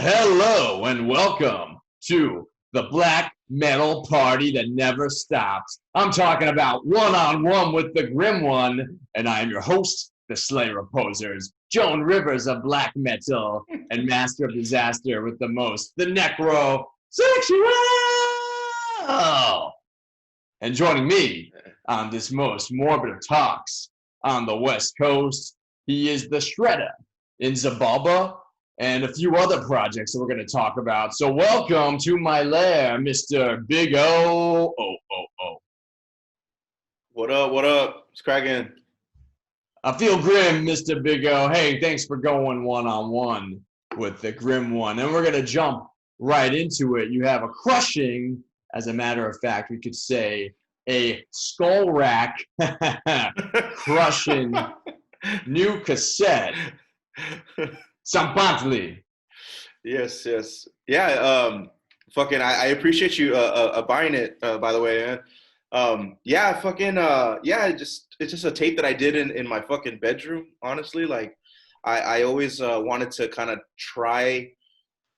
Hello and welcome to the black metal party that never stops. I'm talking about one-on-one with the Grim One, and I am your host, the Slayer of Posers, Joan Rivers of black metal, and master of disaster with the most, the Necrosexual. And joining me on this most morbid of talks on the West Coast, he is the Shredder in Zabalba and a few other projects that we're going to talk about. So welcome to my lair, Mr. Big O. What up? What up? It's cracking. I feel grim, Mr. Big O. Hey, thanks for going one-on-one with the Grim One. And we're going to jump right into it. You have a crushing, as a matter of fact, we could say, a skull rack crushing new cassette. Tzompantli. Yes. Yeah. Fucking. I appreciate you buying it. By the way, man. Yeah. Fucking. Yeah. It's just a tape that I did in my fucking bedroom. Honestly, like, I always wanted to kind of try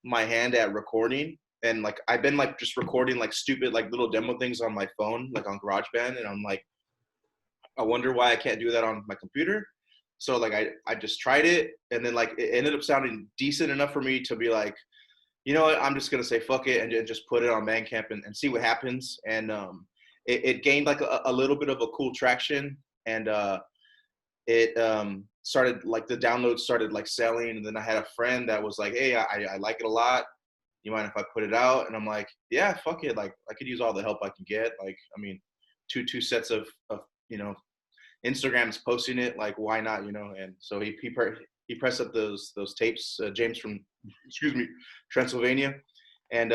my hand at recording, and like I've been like just recording like stupid like little demo things on my phone, like on GarageBand, and I'm like, I wonder why I can't do that on my computer. So like I just tried it, and then like it ended up sounding decent enough for me to be like, you know what, I'm just gonna say fuck it and just put it on Bandcamp and see what happens. And it gained like a little bit of a cool traction, and it started like the downloads started like selling. And then I had a friend that was like, hey, I like it a lot. You mind if I put it out? And I'm like, yeah, fuck it. Like I could use all the help I can get. Like I mean, two sets of you know. Instagram's posting it, like why not, you know? And so he pressed up those tapes, James from Transylvania, and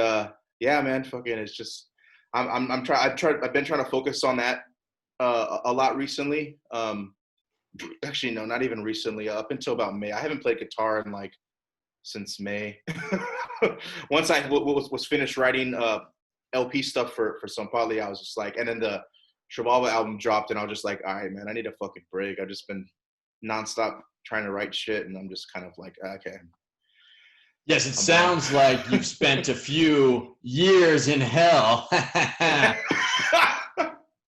yeah, man, fucking, it's just I've been trying to focus on that a lot recently. Actually, no, not even recently. Up until about May, I haven't played guitar in like since May. Once I was finished writing LP stuff for Tzompantli, I was just like, and then the Xibalba album dropped, and I was just like, all right, man, I need a fucking break. I've just been nonstop trying to write shit, and I'm just kind of like, okay. Yes, it sounds like you've spent a few years in hell,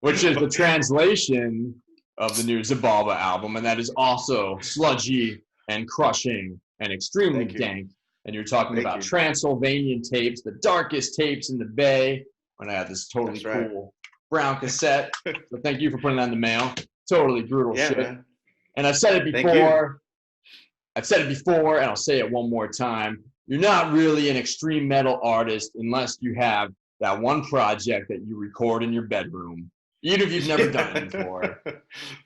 which is the translation of the new Zabalba album, and that is also sludgy and crushing and extremely dank. And you're talking about Transylvanian tapes, the darkest tapes in the Bay, when I had this totally cool brown cassette. So thank you for putting that in the mail. Totally brutal shit. Man. And I've said it before. And I'll say it one more time. You're not really an extreme metal artist unless you have that one project that you record in your bedroom, even if you've never done it before.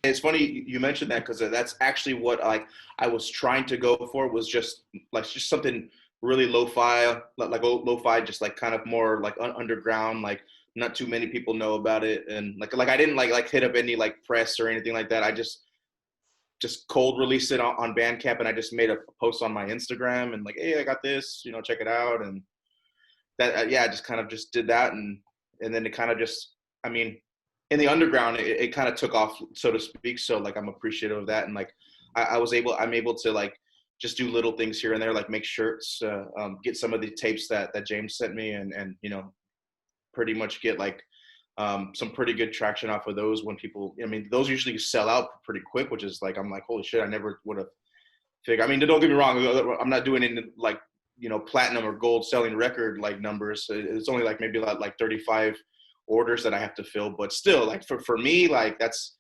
It's funny you mentioned that, because that's actually what I was trying to go for, was just something really lo-fi, just like kind of more like underground, like not too many people know about it, and like I didn't like hit up any like press or anything like that. I just cold released it on Bandcamp, and I just made a post on my Instagram and like, hey, I got this, you know, check it out. And that I just kind of just did that, and then it kind of just, I mean, in the underground it kind of took off, so to speak. So like I'm appreciative of that, and like I'm able to like just do little things here and there, like make shirts, get some of the tapes that James sent me, and you know, pretty much get like some pretty good traction off of those. When people, I mean, those usually sell out pretty quick, which is like, I'm like, holy shit, I never would have figured. I mean, don't get me wrong, I'm not doing any like, you know, platinum or gold selling record like numbers. It's only like maybe like 35 orders that I have to fill, but still, like for me, like that's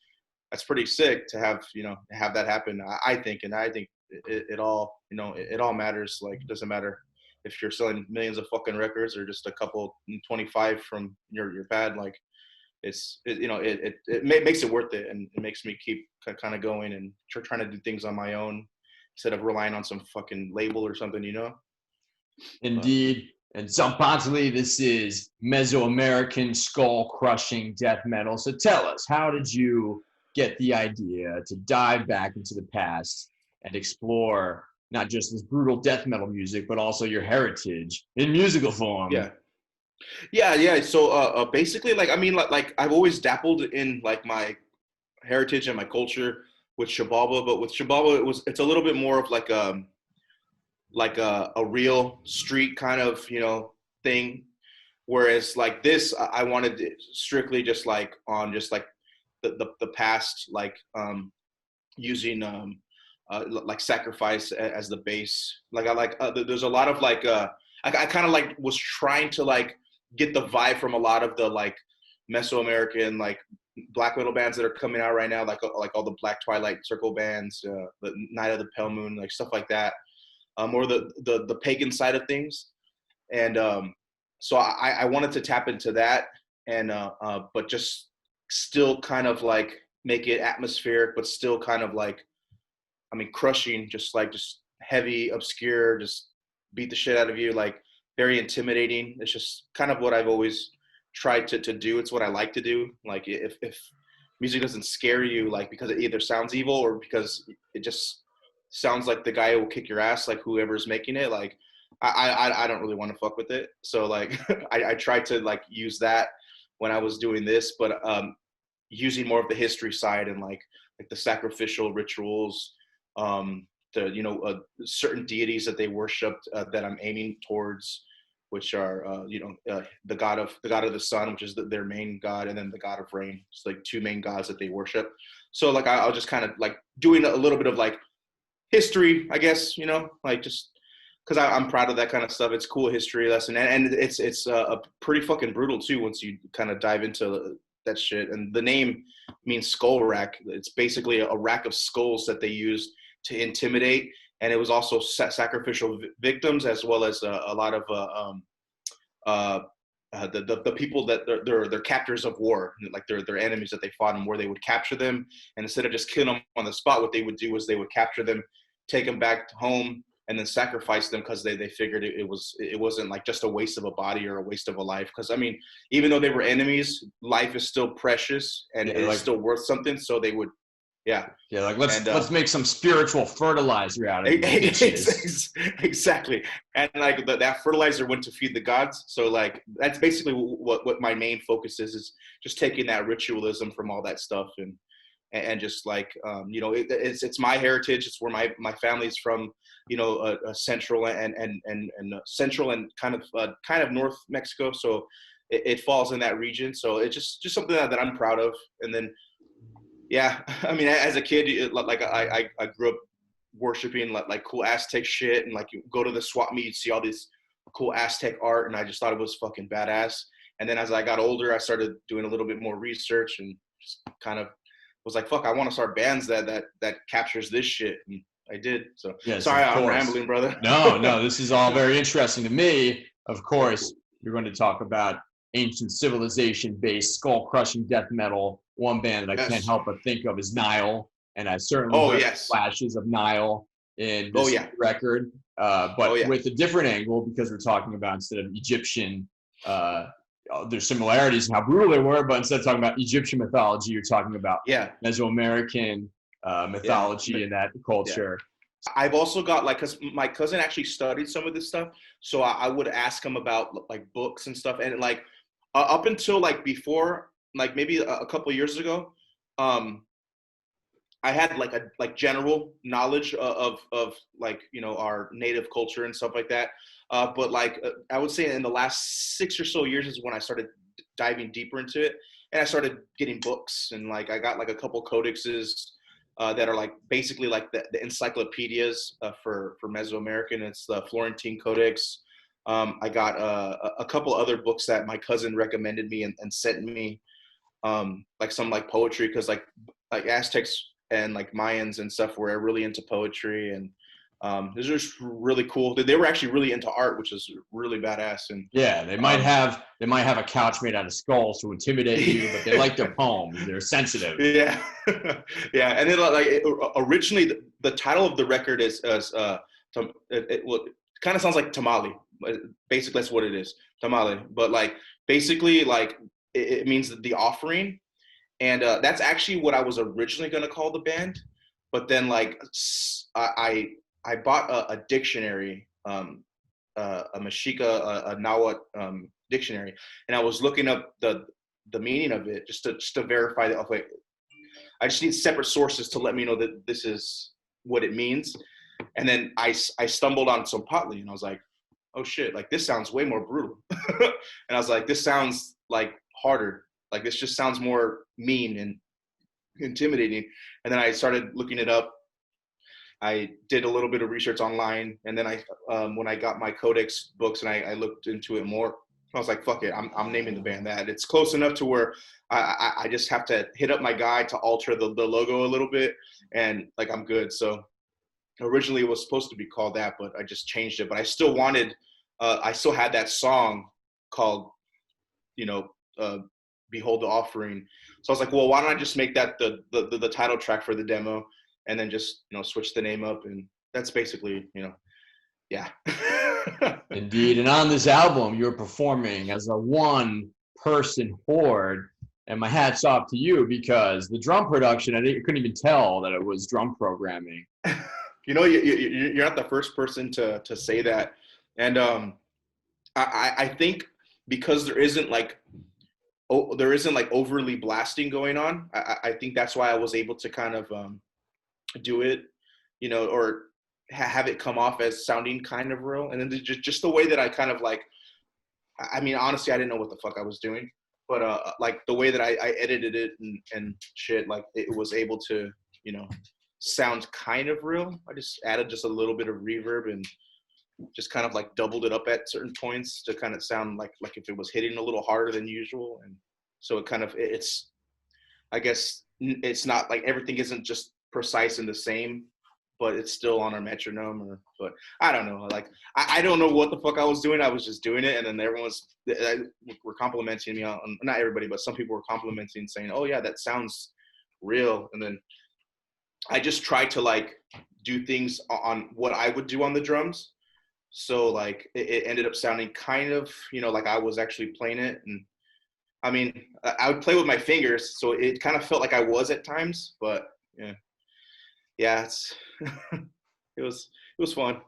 pretty sick to have, you know, have that happen. I think it all, you know, it all matters. Like it doesn't matter if you're selling millions of fucking records or just a couple 25 from your pad. Like you know, it makes it worth it, and it makes me keep kind of going and trying to do things on my own instead of relying on some fucking label or something, you know. Indeed. And Tzompantli, this is MesoAmerican skull crushing death metal. So tell us, how did you get the idea to dive back into the past and explore not just this brutal death metal music, but also your heritage in musical form? Yeah. So basically, like, I mean, like I've always dabbled in like my heritage and my culture with Xibalba, but with Xibalba, it's a little bit more of like like a real street kind of, you know, thing. Whereas like this, I wanted it strictly just like on just like the past, like using like sacrifice as the base. Like I like there's a lot of like I kind of like was trying to like get the vibe from a lot of the like MesoAmerican like black metal bands that are coming out right now, like all the Black Twilight Circle bands, the Night of the Pale Moon, like stuff like that, or the pagan side of things. And so I wanted to tap into that, and but just still kind of like make it atmospheric, but still kind of like, I mean, crushing, just heavy, obscure, just beat the shit out of you, like very intimidating. It's just kind of what I've always tried to do. It's what I like to do. Like if music doesn't scare you, like because it either sounds evil or because it just sounds like the guy who will kick your ass, like whoever's making it, like I don't really want to fuck with it. So like I tried to like use that when I was doing this, but using more of the history side and like the sacrificial rituals, the, you know, certain deities that they worshipped, that I'm aiming towards, which are you know, the god of the sun, which is their main god, and then the god of rain. It's like two main gods that they worship. So like I'll just kind of like doing a little bit of like history, I guess, you know, like just because I'm proud of that kind of stuff. It's cool history lesson, and it's a pretty fucking brutal too once you kind of dive into that shit. And the name means skull rack. It's basically a rack of skulls that they used to intimidate, and it was also sacrificial victims, as well as a lot of the people that they're captors of war, like their enemies that they fought, and where they would capture them, and instead of just killing them on the spot, what they would do is they would capture them, take them back home, and then sacrifice them, because they figured it wasn't like just a waste of a body or a waste of a life. Because I mean, even though they were enemies, life is still precious and it's like, still worth something. So they would, like let's make some spiritual fertilizer out of it. Exactly. And like that fertilizer went to feed the gods. So like that's basically what my main focus is just taking that ritualism from all that stuff and just like you know, it's my heritage. It's where my family's from, you know, central and central and kind of North Mexico. So it falls in that region. So it's just something that I'm proud of. And then yeah, I mean, as a kid, like I grew up worshiping like cool Aztec shit, and like you go to the swap meet, you see all this cool Aztec art, and I just thought it was fucking badass. And then as I got older, I started doing a little bit more research and just kind of was like, fuck, I want to start bands that captures this shit. And I did. So yes, sorry, I'm rambling, brother. No, this is all very interesting to me. Of course, you're going to talk about ancient civilization-based skull-crushing death metal. One band that I can't help but think of is Nile, and I certainly heard flashes of Nile in this record, but with a different angle, because we're talking about, instead of Egyptian, there's similarities in how brutal they were, but instead of talking about Egyptian mythology, you're talking about Mesoamerican mythology and that culture. I've also got like, because my cousin actually studied some of this stuff, so I would ask him about like books and stuff, and like up until like before, like maybe a couple of years ago, I had like general knowledge of like, you know, our native culture and stuff like that, but like I would say in the last 6 or so years is when I started diving deeper into it, and I started getting books, and like I got like a couple codexes that are like basically like the encyclopedias for Mesoamerican. It's the Florentine Codex. I got a couple other books that my cousin recommended me and sent me, like some like poetry, because like Aztecs and like Mayans and stuff were really into poetry, and it was just really cool. They were actually really into art, which is really badass. And yeah, they might have a couch made out of skulls to intimidate you, but they like their poems. They're sensitive. Yeah, yeah. And then like originally the title of the record is it kind of sounds like tamale. Basically, that's what it is, tamale. But like basically like it means the offering, and that's actually what I was originally going to call the band. But then like I bought a dictionary, a Mexica, a Nahuatl dictionary, and I was looking up the meaning of it just to verify that. Okay, I just need separate sources to let me know that this is what it means. And then I stumbled on Tzompantli, and I was like, oh shit, like this sounds way more brutal. And I was like, this sounds like harder. Like this just sounds more mean and intimidating. And then I started looking it up. I did a little bit of research online, and then when I got my Codex books and I looked into it more, I was like, fuck it, I'm naming the band that. It's close enough to where I just have to hit up my guy to alter the logo a little bit, and like I'm good. So originally it was supposed to be called that, but I just changed it. But I still wanted, I still had that song called, Behold the Offering. So I was like, well, why don't I just make that the title track for the demo, and then just, switch the name up. And that's basically, yeah. Indeed. And on this album, you're performing as a one-person horde. And my hat's off to you, because the drum production, I couldn't even tell that it was drum programming. You're not the first person to say that. And I think because there isn't like overly blasting going on, I think that's why I was able to kind of do it, or have it come off as sounding kind of real. And then just the way that I kind of like, I mean, honestly, I didn't know what the fuck I was doing, but like the way that I edited it and shit, like it was able to, sound kind of real. I just added just a little bit of reverb and just kind of like doubled it up at certain points to kind of sound like if it was hitting a little harder than usual. And so it kind of, I guess it's not like everything isn't just precise and the same, but it's still on our metronome. But I don't know. Like I don't know what the fuck I was doing. I was just doing it, and then everyone's were complimenting me on, not everybody, but some people were complimenting, saying, "Oh yeah, that sounds real." And then I just tried to like do things on what I would do on the drums. So like it ended up sounding kind of, like I was actually playing it. And I mean, I would play with my fingers, so it kind of felt like I was at times, but yeah, it was fun.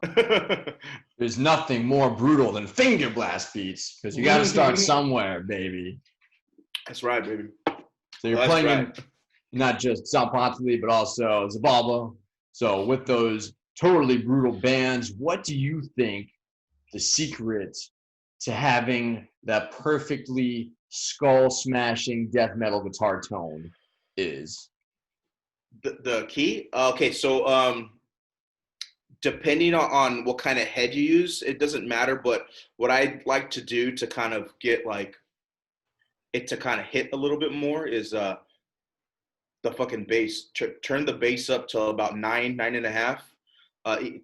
There's nothing more brutal than finger blast beats, because you got to start somewhere, baby. That's right, baby. So you're playing in not just Tzompantli, but also Zabalba. So with those totally brutal bands, what do you think the secret to having that perfectly skull-smashing death metal guitar tone is? The key? Okay, so depending on what kind of head you use, it doesn't matter. But what I like to do to kind of get like it to kind of hit a little bit more is the fucking bass. Turn the bass up to about 9.5,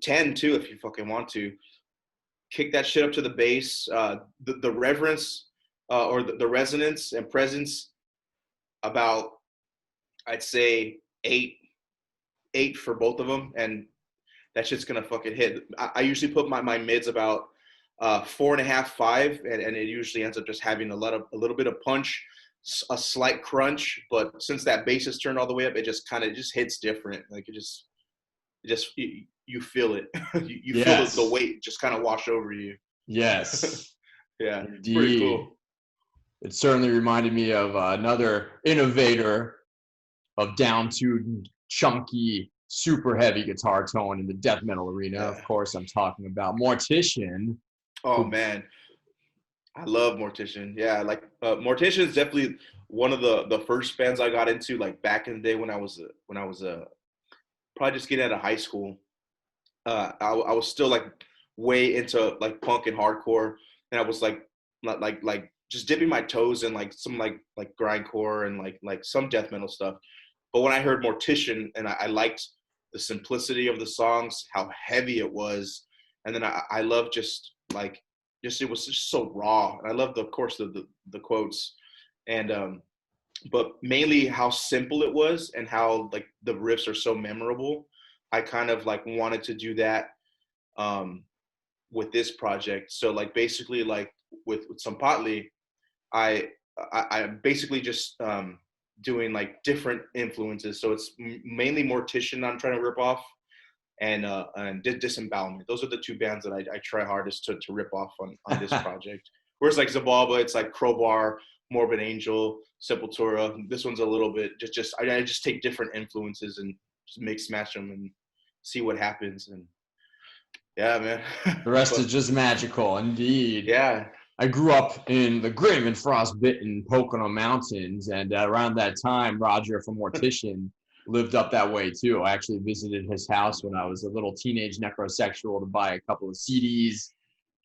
10 too if you fucking want to. Kick that shit up to the bass. The reverence or the resonance and presence about, I'd say 8 for both of them, and that shit's gonna fucking hit. I usually put my mids about 4.5, 5, and it usually ends up just having a little bit of punch, a slight crunch. But since that bass is turned all the way up, it just kind of just hits different. Like it just you feel it. you Yes. feel the weight just kind of wash over you. Yes. Yeah, Indeed. it's pretty cool. It certainly reminded me of another innovator of down-tuned, chunky, super heavy guitar tone in the death metal arena. Of course, I'm talking about Mortician. Oh man, I love Mortician. Yeah, like Mortician is definitely one of the first bands I got into, like back in the day when I was probably just getting out of high school. I was still like way into like punk and hardcore, and I was like just dipping my toes in like some like grindcore and like some death metal stuff. But when I heard Mortician, and I liked the simplicity of the songs, how heavy it was, and then I love just it was just so raw. And I love of course the quotes, and but mainly how simple it was and how like the riffs are so memorable. I kind of like wanted to do that with this project. So like basically like with Tzompantli, I basically just doing like different influences. So it's mainly Mortician I'm trying to rip off, and Disembowelment. Those are the two bands that I try hardest to rip off on this project. Whereas like Zabalba, it's like Crowbar, Morbid Angel, Sepultura. This one's a little bit I just take different influences and just mix match them and see what happens. And Yeah, man. The rest is just magical, indeed. Yeah. I grew up in the grim and frostbitten Pocono Mountains, and around that time, Roger from Mortician lived up that way too. I actually visited his house when I was a little teenage necrosexual to buy a couple of CDs.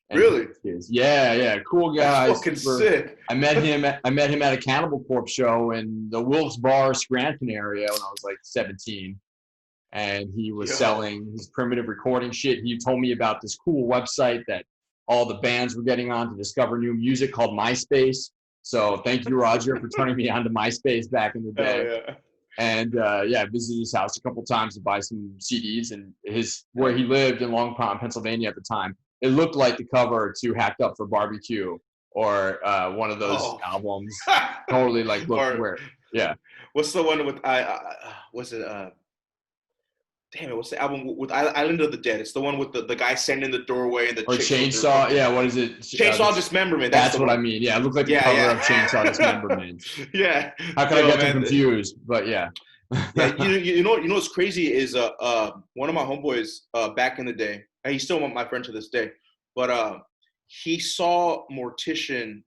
And Really? yeah, cool That's guy. fucking sick. I met him at a Cannibal Corpse show in the Wilkes Barre, Scranton area when I was like 17. And he was selling his primitive recording shit. He told me about this cool website that all the bands were getting on to discover new music called MySpace. So thank you, Roger, for turning me on to MySpace back in the day. Oh, yeah. And I visited his house a couple times to buy some CDs. And where he lived in Long Pond, Pennsylvania at the time, it looked like the cover to Hacked Up for Barbecue or one of those albums. Totally like looked where, yeah. What's the one with what's it? Damn it! What's the album with Island of the Dead? It's the one with the guy standing in the doorway and the or Chainsaw. Yeah, what is it? Chainsaw Dismemberment. That's what I mean. Yeah, it looked like the cover of Chainsaw Dismemberment. Yeah. How can I get them confused? But yeah. Yeah, you know what's crazy is one of my homeboys back in the day. And he's still my friend to this day, but he saw Mortician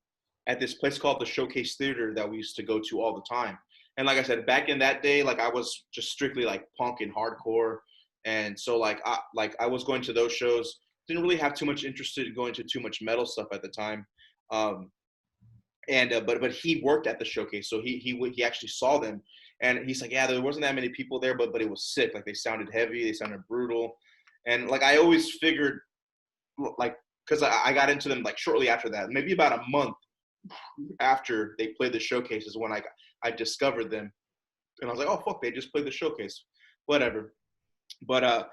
at this place called the Showcase Theater that we used to go to all the time. And like I said, back in that day, like I was just strictly like punk and hardcore, and so I was going to those shows. Didn't really have too much interest in going to too much metal stuff at the time, but he worked at the Showcase, so he actually saw them, and he's like, yeah, there wasn't that many people there, but it was sick. Like they sounded heavy, they sounded brutal, and like I always figured, like because I got into them like shortly after that, maybe about a month after they played the Showcase is when I discovered them, and I was like, oh fuck, they just played the Showcase, whatever. But I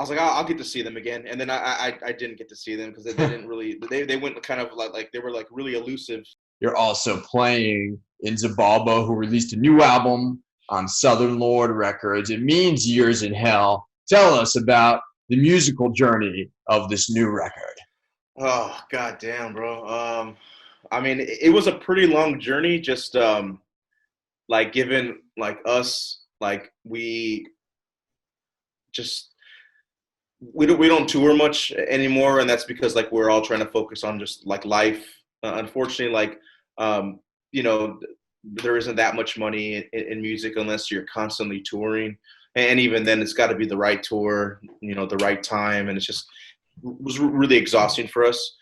was like, I'll get to see them again, and then I didn't get to see them because they didn't really they went kind of like they were like really elusive. You're also playing in Zabalba, who released a new album on Southern Lord Records. It means Years in Hell. Tell us about the musical journey of this new record. Oh goddamn, bro. I mean, it was a pretty long journey. Just like given like us, like we don't tour much anymore, and that's because like we're all trying to focus on just like life. Unfortunately, like you know, there isn't that much money in music unless you're constantly touring, and even then, it's got to be the right tour, you know, the right time, and it was really exhausting for us.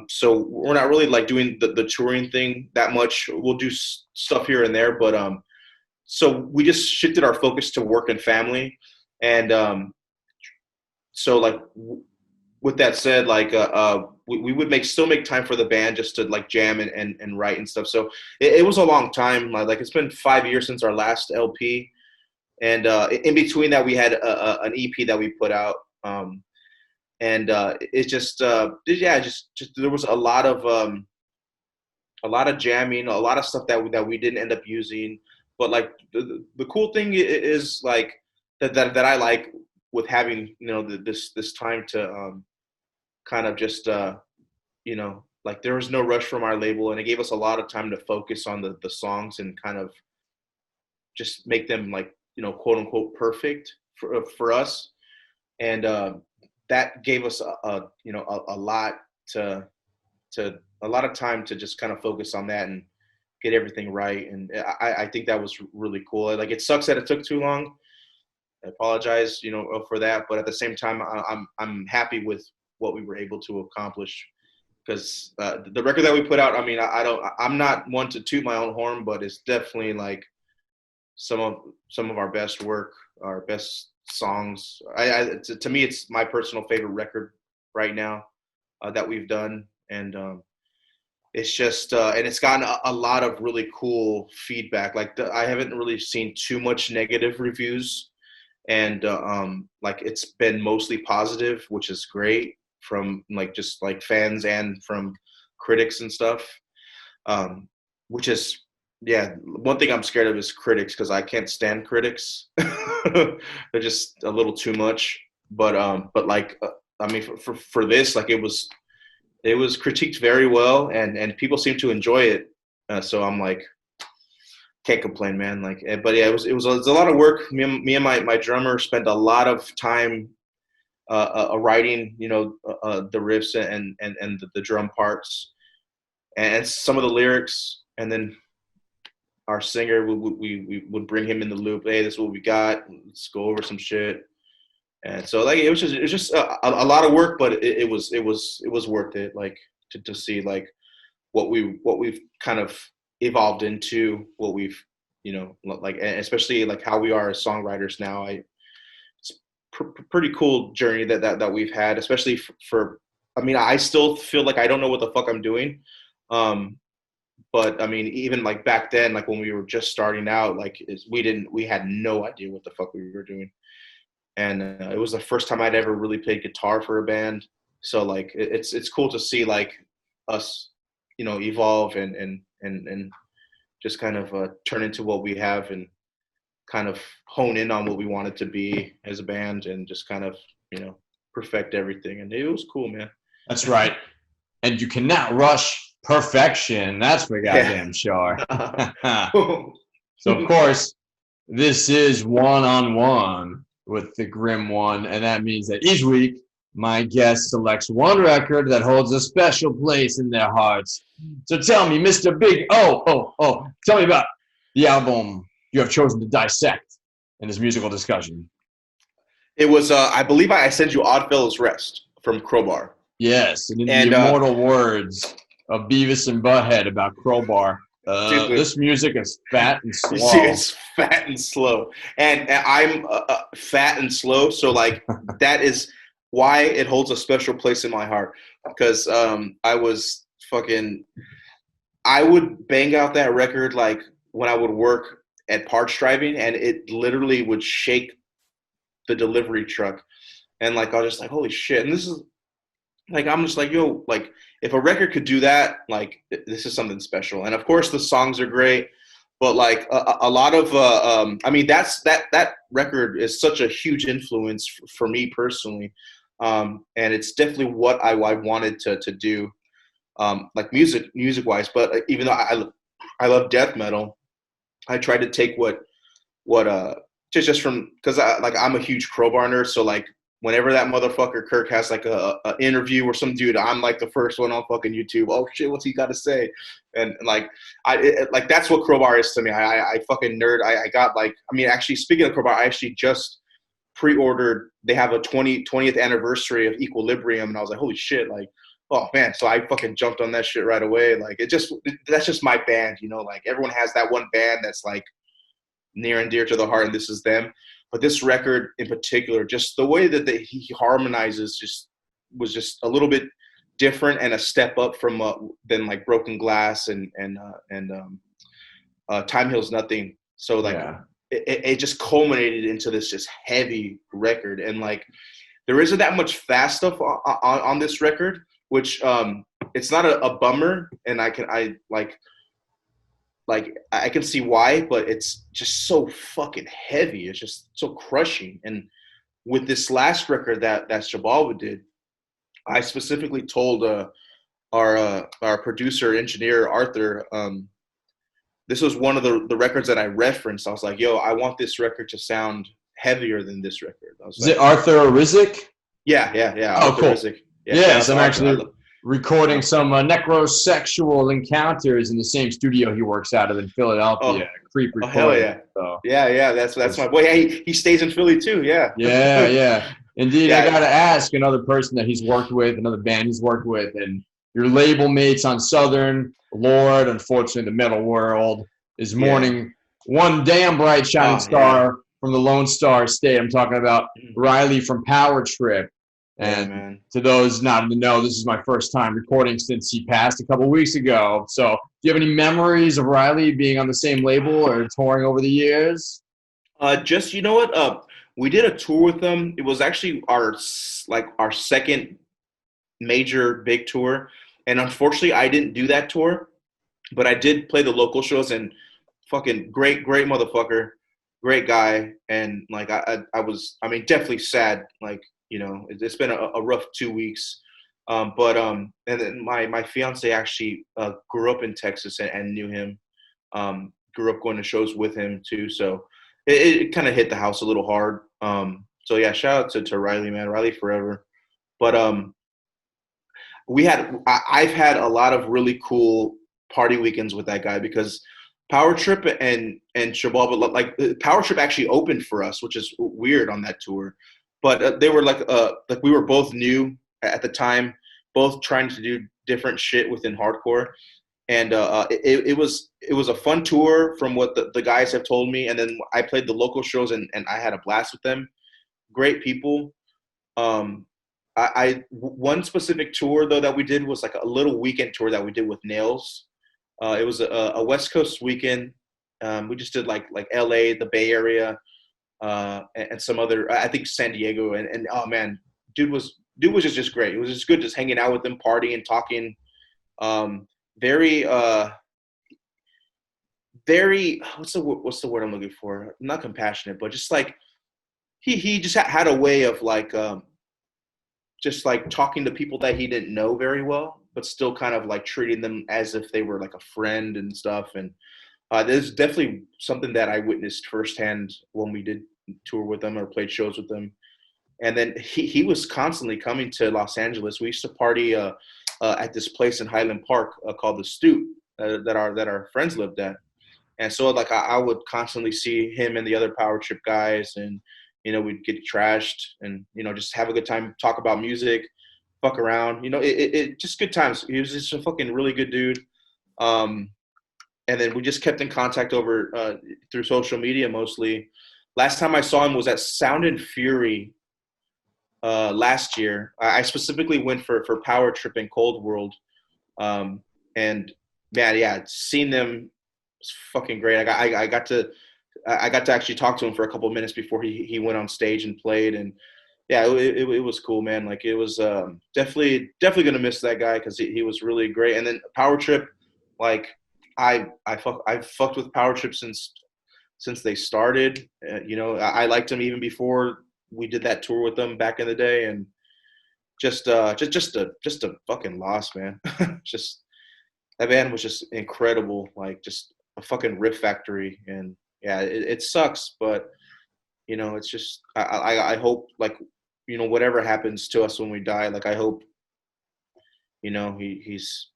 So we're not really like doing the touring thing that much. We'll do stuff here and there, but so we just shifted our focus to work and family, and so like with that said, like we would still make time for the band just to like jam and write and stuff. So it was a long time. Like it's been 5 years since our last LP, and in between that we had an EP that we put out. And it just there was a lot of jamming, a lot of stuff that we didn't end up using. But like the cool thing is like that I like with having, you know, this time to kind of just you know, like there was no rush from our label, and it gave us a lot of time to focus on the songs and kind of just make them like, you know, quote unquote perfect for us. And that gave us a lot of time to just kind of focus on that and get everything right. And I think that was really cool. Like it sucks that it took too long. I apologize, you know, for that. But at the same time, I'm happy with what we were able to accomplish, because the record that we put out, I mean, I'm not one to toot my own horn, but it's definitely like some of our best work, our best songs. To me, it's my personal favorite record right now that we've done, and it's just and it's gotten a lot of really cool feedback. Like I haven't really seen too much negative reviews, and like it's been mostly positive, which is great, from like just like fans and from critics and stuff, which is, yeah, one thing I'm scared of is critics, because I can't stand critics. They're just a little too much. But like I mean, for this, like it was critiqued very well, and people seem to enjoy it. So I'm like, can't complain, man. Like, but yeah, it was a lot of work. Me and my drummer spent a lot of time writing, the riffs and the drum parts and some of the lyrics, and then our singer we would bring him in the loop. Hey, this is what we got. Let's go over some shit. And so like it was just a lot of work, but it was worth it. Like to see like what we've kind of evolved into, what we've like, and especially like how we are as songwriters now. It's pretty cool journey that we've had, especially for I mean, I still feel like I don't know what the fuck I'm doing. But I mean, even like back then, like when we were just starting out, like we had no idea what the fuck we were doing. And it was the first time I'd ever really played guitar for a band. So like, it's cool to see like us, evolve and just kind of turn into what we have and kind of hone in on what we wanted to be as a band and just kind of, perfect everything. And it was cool, man. That's right. And you cannot rush perfection. That's for goddamn sure. So, of course, this is one-on-one with the Grim One, and that means that each week my guest selects one record that holds a special place in their hearts. So tell me, Mr. Big tell me about the album you have chosen to dissect in this musical discussion. It was, I believe I sent you Odd Fellows Rest from Crowbar. Yes, and in the immortal words of Beavis and Butthead about Crowbar, this music is fat and slow. See, it's fat and slow. And I'm fat and slow, so like that is why it holds a special place in my heart. Because I would bang out that record like when I would work at parts driving, and it literally would shake the delivery truck. And like I was just like, holy shit. And this is like, I'm just like, yo, like if a record could do that, like this is something special. And of course the songs are great, but like a lot of, I mean, that record is such a huge influence for me personally. And it's definitely what I wanted to do, like music wise. But even though I love death metal, I tried to take what just from, cause I'm a huge Crowbar nerd. So like, whenever that motherfucker Kirk has like a interview or some dude, I'm like the first one on fucking YouTube. Oh shit, what's he got to say? And like like that's what Crowbar is to me. I fucking nerd. I got like, I mean, actually speaking of Crowbar, I actually just pre-ordered. They have a 20th anniversary of Equilibrium, and I was like, holy shit, like, oh man. So I fucking jumped on that shit right away. Like that's just my band, like everyone has that one band that's like near and dear to the heart, and this is them. But this record in particular, just the way that he harmonizes was just a little bit different and a step up from than like Broken Glass and Time Heals Nothing. So like it just culminated into this just heavy record, and like there isn't that much fast stuff on this record, which it's not a bummer, and I can see why, but it's just so fucking heavy. It's just so crushing. And with this last record that Xibalba did, I specifically told our producer, engineer, Arthur, this was one of the records that I referenced. I was like, yo, I want this record to sound heavier than this record. Is it Arthur Rizek? Yeah. Oh, Arthur cool. Rizek. Yes, I'm actually recording some Necrosexual encounters in the same studio he works out of in Philadelphia. Creep Recording. Hell yeah. So. Yeah, that's my boy. Yeah, he stays in Philly too, yeah. Yeah. Indeed, I got to ask another person that he's worked with, another band he's worked with, and your label mates on Southern, Lord, unfortunately the metal world, is mourning one damn bright shining star from the Lone Star State. I'm talking about Riley from Power Trip. And to those not in the know, this is my first time recording since he passed a couple weeks ago. So do you have any memories of Riley being on the same label or touring over the years? Just, you know what? We did a tour with them. It was actually our second major big tour. And unfortunately, I didn't do that tour. But I did play the local shows, and fucking great motherfucker. Great guy. And like I was definitely sad. Like, it's been a rough 2 weeks, and then my fiance actually grew up in Texas and knew him, grew up going to shows with him too. So it kind of hit the house a little hard. So yeah, shout out to Riley, man. Riley forever. But I've had a lot of really cool party weekends with that guy because Power Trip and Xibalba, like Power Trip actually opened for us, which is weird on that tour. But they were like we were both new at the time, both trying to do different shit within hardcore. And it was a fun tour from what the guys have told me. And then I played the local shows and I had a blast with them. Great people. One specific tour though that we did was like a little weekend tour that we did with Nails. It was a West Coast weekend. We just did like LA, the Bay Area, and some other, I think San Diego. And oh man, dude was just great. It was just good just hanging out with them, partying, talking. Very what's the word I'm looking for? Not compassionate, but just like he just had a way of like just like talking to people that he didn't know very well, but still kind of like treating them as if they were like a friend and stuff. And there's definitely something that I witnessed firsthand when we did tour with them or played shows with them. And then he was constantly coming to Los Angeles. We used to party at this place in Highland Park called the Stoop that our friends lived at. And so like I would constantly see him and the other Power Trip guys, and we'd get trashed and just have a good time, talk about music, fuck around. It just good times. He was just a fucking really good dude. And then we just kept in contact over through social media mostly. Last time I saw him was at Sound and Fury last year. I specifically went for Power Trip and Cold World. And man, yeah, seeing them was fucking great. I got to actually talk to him for a couple of minutes before he went on stage and played. And yeah, it was cool, man. Like it was definitely gonna miss that guy because he was really great. And then Power Trip, like I've fucked with Power Trip since they started. I liked him even before we did that tour with them back in the day, and just a fucking loss, man. Just that band was just incredible, like just a fucking riff factory. And yeah, it sucks, but it's just I hope like whatever happens to us when we die, like I hope he's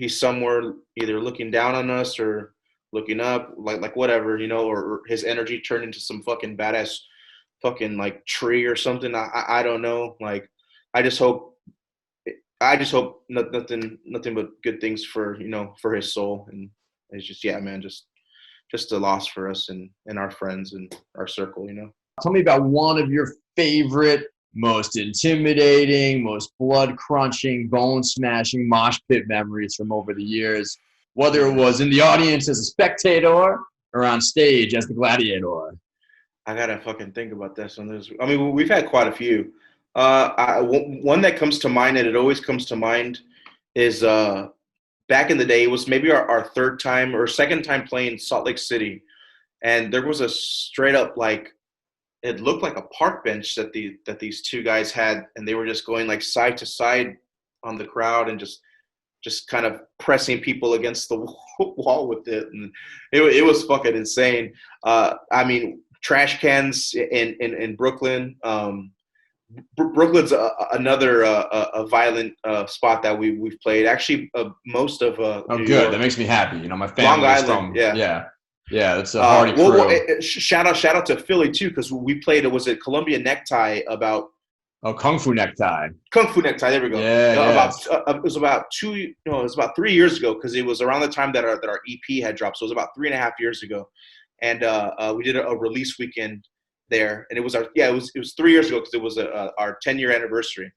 somewhere either looking down on us or looking up, like whatever, or his energy turned into some fucking badass fucking like tree or something. I don't know. Like I just hope nothing but good things for for his soul. And it's just, yeah, man, just a loss for us and our friends and our circle. Tell me about one of your favorite, most intimidating, most blood crunching, bone smashing mosh pit memories from over the years, whether it was in the audience as a spectator or on stage as the gladiator. I gotta fucking think about this one. I mean, we've had quite a few. One that comes to mind, and it always comes to mind, is back in the day. It was maybe our third time or second time playing Salt Lake City, and there was a straight up like, it looked like a park bench that these two guys had, and they were just going like side to side on the crowd and just kind of pressing people against the wall with it, and it was fucking insane. I mean, trash cans in Brooklyn. Brooklyn's another a violent spot that we've played. Actually, most of oh, New good. York. That makes me happy. My family Long is Island, from yeah. It's a hardy crew. Well, shout out to Philly too, because we played. Was it Columbia Necktie about? Oh, Kung Fu Necktie. Kung Fu Necktie. There we go. Yeah, it was about 3 years ago, because it was around the time that our EP had dropped. So it was about 3.5 years ago, and we did a release weekend there, and it was it was 3 years ago because it was our 10-year anniversary,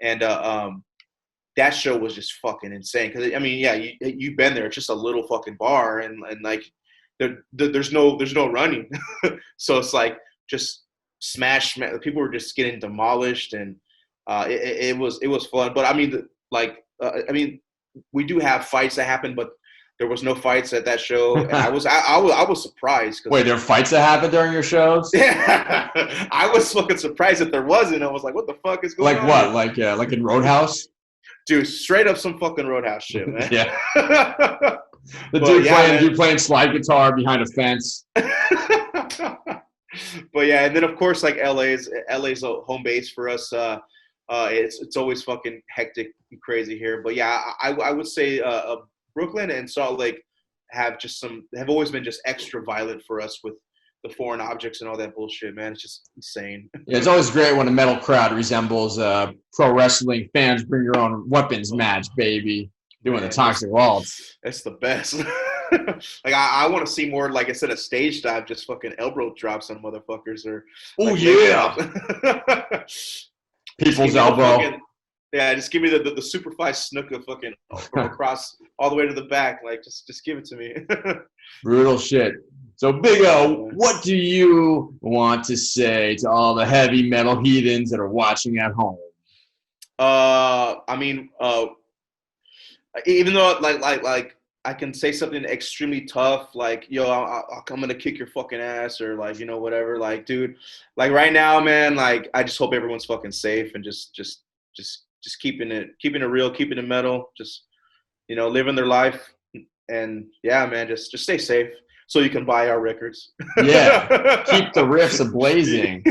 and that show was just fucking insane. Because I mean, yeah, you've been there. It's just a little fucking bar, and like there's no running, so it's like just smash. People were just getting demolished, and it was fun. But I mean, we do have fights that happen, but there was no fights at that show, and I was surprised. Wait, there are fights that happen during your shows? Yeah, I was fucking surprised that there wasn't. I was like, what the fuck is going on? Like what? Like in Roadhouse? Dude, straight up some fucking Roadhouse shit, man. Yeah. The dude playing slide guitar behind a fence. But yeah, and then of course like LA's a home base for us. It's always fucking hectic and crazy here. But yeah, I would say Brooklyn and Salt Lake have always been just extra violent for us with the foreign objects and all that bullshit, man. It's just insane. Yeah, it's always great when a metal crowd resembles pro wrestling fans bring your own weapons match, baby. Doing the toxic waltz. That's the best. Like I want to see more, like instead of stage dive, just fucking elbow drops on motherfuckers or. Oh yeah. People's elbow. Yeah, just give me the superfly snooker fucking from across all the way to the back. Like just give it to me. Brutal shit. So Big O, what do you want to say to all the heavy metal heathens that are watching at home? I mean, even though like I can say something extremely tough, like, yo, I'm gonna kick your fucking ass, or like, you know, whatever. Like, dude, like right now, man, like I just hope everyone's fucking safe and just keeping it real, keeping it metal, just, you know, living their life. And yeah, man, just stay safe so you can buy our records. Yeah, keep the riffs ablazing.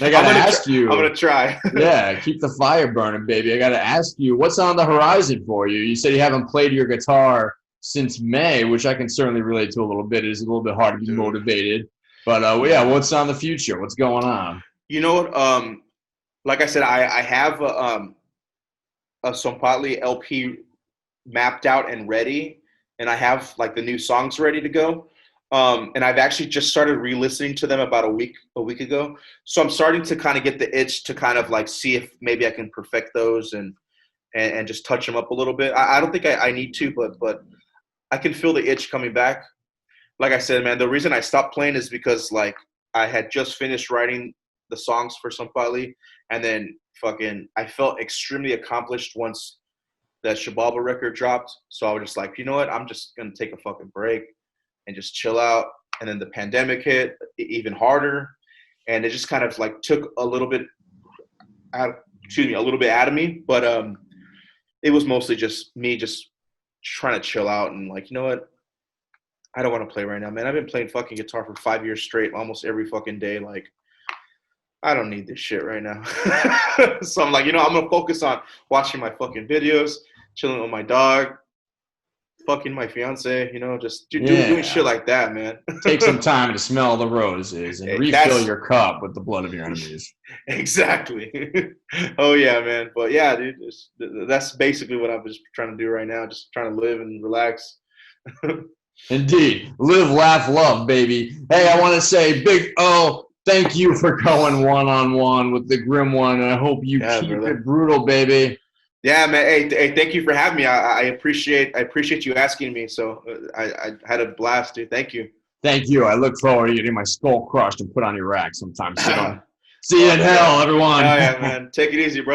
I gotta ask you. I'm gonna try. Yeah, keep the fire burning, baby. I gotta ask you, what's on the horizon for you? You said you haven't played your guitar since May, which I can certainly relate to a little bit. It is a little bit hard to be motivated, but yeah, what's on the future? What's going on? You know what? Like I said, I have a Tzompantli LP mapped out and ready, and I have like the new songs ready to go. And I've actually just started re-listening to them about a week ago. So I'm starting to kind of get the itch to kind of like see if maybe I can perfect those and just touch them up a little bit. I don't think I need to, but I can feel the itch coming back. Like I said, man, the reason I stopped playing is because like I had just finished writing the songs for Tzompantli, and then fucking I felt extremely accomplished once that Xibalba record dropped. So I was just like, you know what? I'm just going to take a fucking break and just chill out. And then the pandemic hit even harder. And it just kind of like took a little bit out of me. But it was mostly just me just trying to chill out and like, you know what? I don't want to play right now, man. I've been playing fucking guitar for 5 years straight, almost every fucking day. Like, I don't need this shit right now. So I'm like, you know, I'm going to focus on watching my fucking videos, chilling with my dog, fucking my fiance, you know, just doing shit like that, man. Take some time to smell the roses and refill your cup with the blood of your enemies. Exactly. Oh, yeah, man. But yeah, dude, that's basically what I'm just trying to do right now. Just trying to live and relax. Indeed. Live, laugh, love, baby. Hey, I want to say Big O, thank you for going one-on-one with the Grim One, and I hope you keep it brutal, baby. Yeah, man. Hey, thank you for having me. I appreciate you asking me. So I had a blast, dude. Thank you. Thank you. I look forward to getting my skull crushed and put on your rack sometime soon. See you in hell, everyone. Oh, yeah, man. Take it easy, brother.